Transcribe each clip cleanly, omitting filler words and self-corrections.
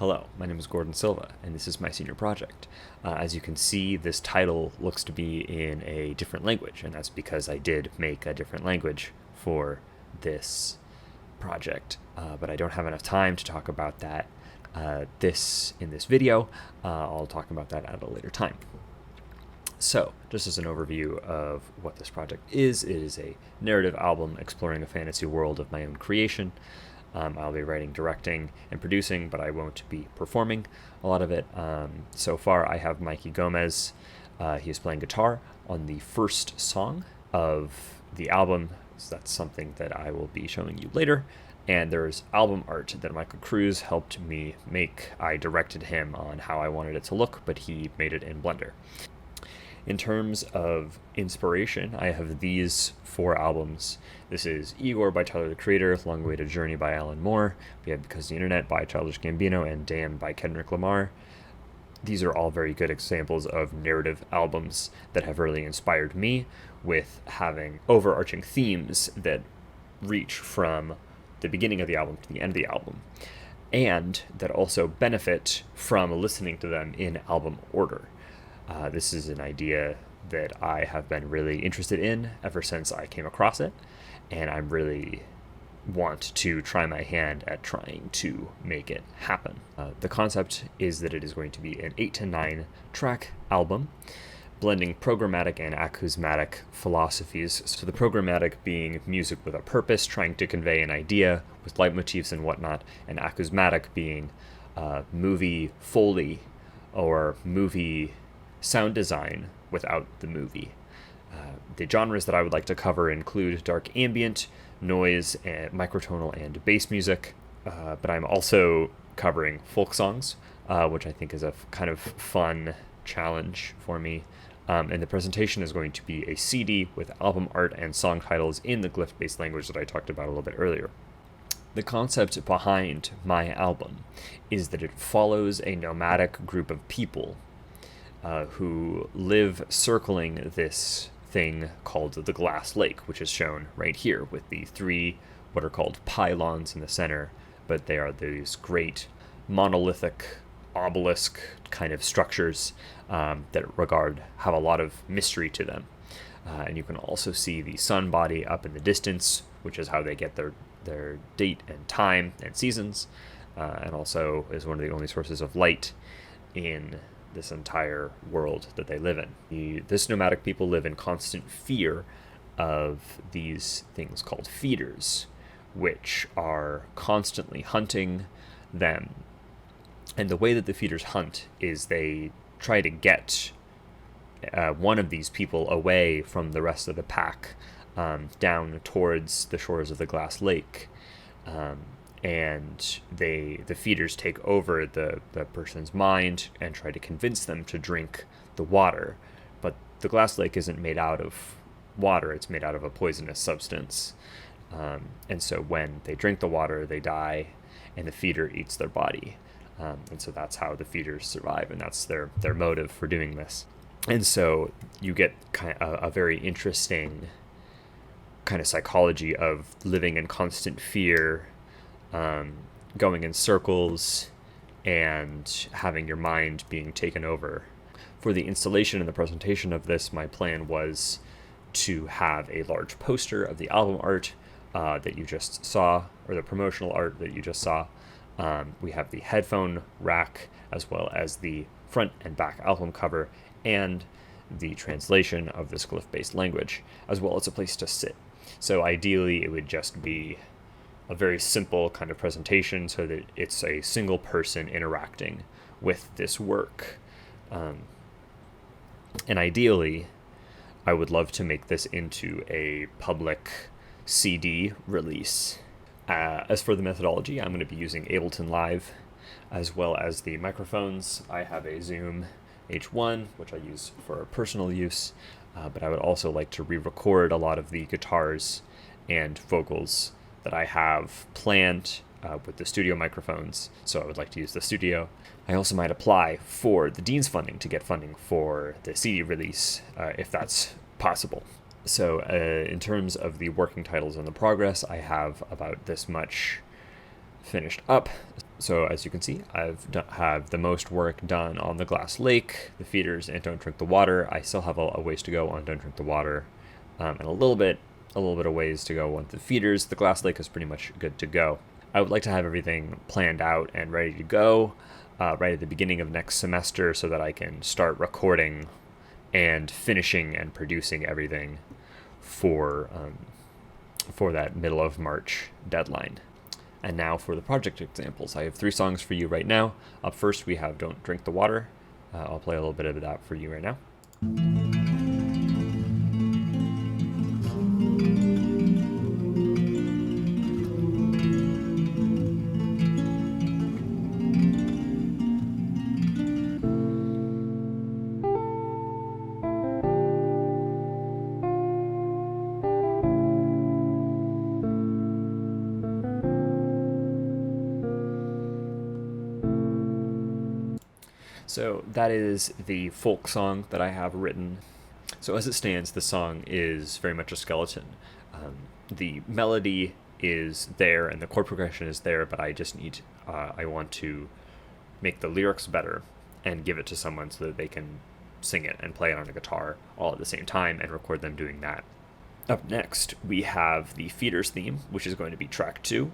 Hello, my name is Gordon Silva, and this is my senior project. As you can see, this title looks to be in a different language, and that's because I did make a different language for this project, but I don't have enough time to talk about that in this video. I'll talk about that at a later time. So, just as an overview of what this project is, it is a narrative album exploring a fantasy world of my own creation. I'll be writing, directing, and producing, but I won't be performing a lot of it. So far, I have Mikey Gomez. He is playing guitar on the first song of the album. So that's something that I will be showing you later. And there's album art that Michael Cruz helped me make. I directed him on how I wanted it to look, but he made it in Blender. In terms of inspiration, I have these 4 albums. This is Igor by Tyler the Creator, Long Way to Journey by Alan Moore, we have Because the Internet by Childish Gambino, and Damn by Kendrick Lamar. These are all very good examples of narrative albums that have really inspired me, with having overarching themes that reach from the beginning of the album to the end of the album, and that also benefit from listening to them in album order. This is an idea that I have been really interested in ever since I came across it, and I really want to try my hand at trying to make it happen. The concept is that it is going to be an 8 to 9 track album, blending programmatic and acousmatic philosophies. So the programmatic being music with a purpose, trying to convey an idea with leitmotifs and whatnot, and acousmatic being movie Foley or movie sound design without the movie. The genres that I would like to cover include dark ambient, noise, and microtonal and bass music, but I'm also covering folk songs, which I think is a kind of fun challenge for me. And the presentation is going to be a CD with album art and song titles in the glyph-based language that I talked about a little bit earlier. The concept behind my album is that it follows a nomadic group of people who live circling this thing called the Glass Lake, which is shown right here with the 3 what are called pylons in the center, but they are these great monolithic obelisk kind of structures that have a lot of mystery to them. And you can also see the sun body up in the distance, which is how they get their date and time and seasons, and also is one of the only sources of light in this entire world that they live in. This nomadic people live in constant fear of these things called feeders, which are constantly hunting them. And the way that the feeders hunt is they try to get one of these people away from the rest of the pack, down towards the shores of the Glass Lake. And the feeders take over the person's mind and try to convince them to drink the water. But the Glass Lake isn't made out of water, it's made out of a poisonous substance. And so when they drink the water, they die, and the feeder eats their body. And so that's how the feeders survive, and that's their motive for doing this. And so you get kind of a very interesting kind of psychology of living in constant fear, going in circles, and having your mind being taken over. For the installation and the presentation of this, my plan was to have a large poster of the album art that you just saw, or the promotional art that you just saw. We have the headphone rack, as well as the front and back album cover, and the translation of this glyph-based language, as well as a place to sit. So ideally, it would just be a very simple kind of presentation so that it's a single person interacting with this work. And ideally, I would love to make this into a public CD release. As for the methodology, I'm going to be using Ableton Live, as well as the microphones. I have a Zoom H1, which I use for personal use, but I would also like to re-record a lot of the guitars and vocals that I have planned with the studio microphones, so I would like to use the studio. I also might apply for the Dean's funding to get funding for the CD release, if that's possible. So in terms of the working titles and the progress, I have about this much finished up. So as you can see, have the most work done on the Glass Lake, the feeders, and Don't Drink the Water. I still have a ways to go on Don't Drink the Water, and a little bit of ways to go on the feeders. The Glass Lake is pretty much good to go. I would like to have everything planned out and ready to go right at the beginning of next semester so that I can start recording and finishing and producing everything for that middle of March deadline. And now for the project examples. I have 3 songs for you right now. Up first, we have Don't Drink the Water. I'll play a little bit of that for you right now. So that is the folk song that I have written. So as it stands, the song is very much a skeleton. The melody is there and the chord progression is there, but I want to make the lyrics better and give it to someone so that they can sing it and play it on a guitar all at the same time and record them doing that. Up next, we have the Feeders theme, which is going to be track 2.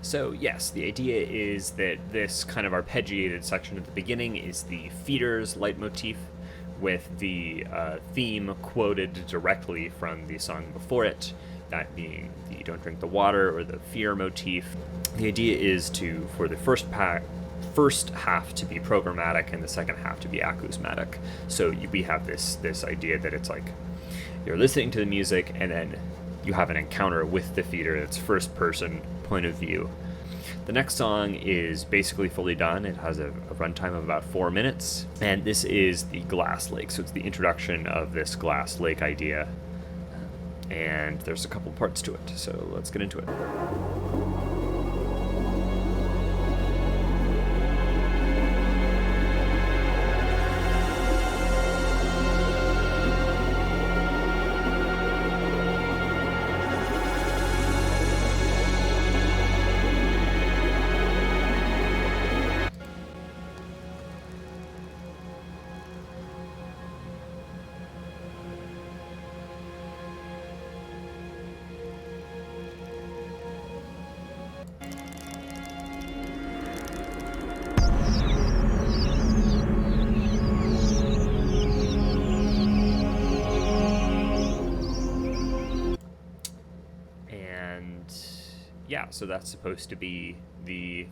So yes, the idea is that this kind of arpeggiated section at the beginning is the feeders leitmotif, with the theme quoted directly from the song before it, that being the Don't Drink the Water or the fear motif. The idea is for the first half to be programmatic and the second half to be acousmatic. So we have this idea that it's like you're listening to the music and then you have an encounter with the feeder that's first person point of view. The next song is basically fully done. It has a runtime of about 4 minutes, and this is the Glass Lake. So it's the introduction of this Glass Lake idea, and there's a couple parts to it. So let's get into it. Yeah, so that's supposed to be the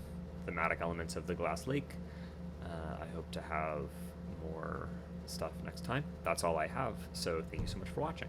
thematic elements of the Glass Lake. I hope to have more stuff next time. That's all I have, so thank you so much for watching.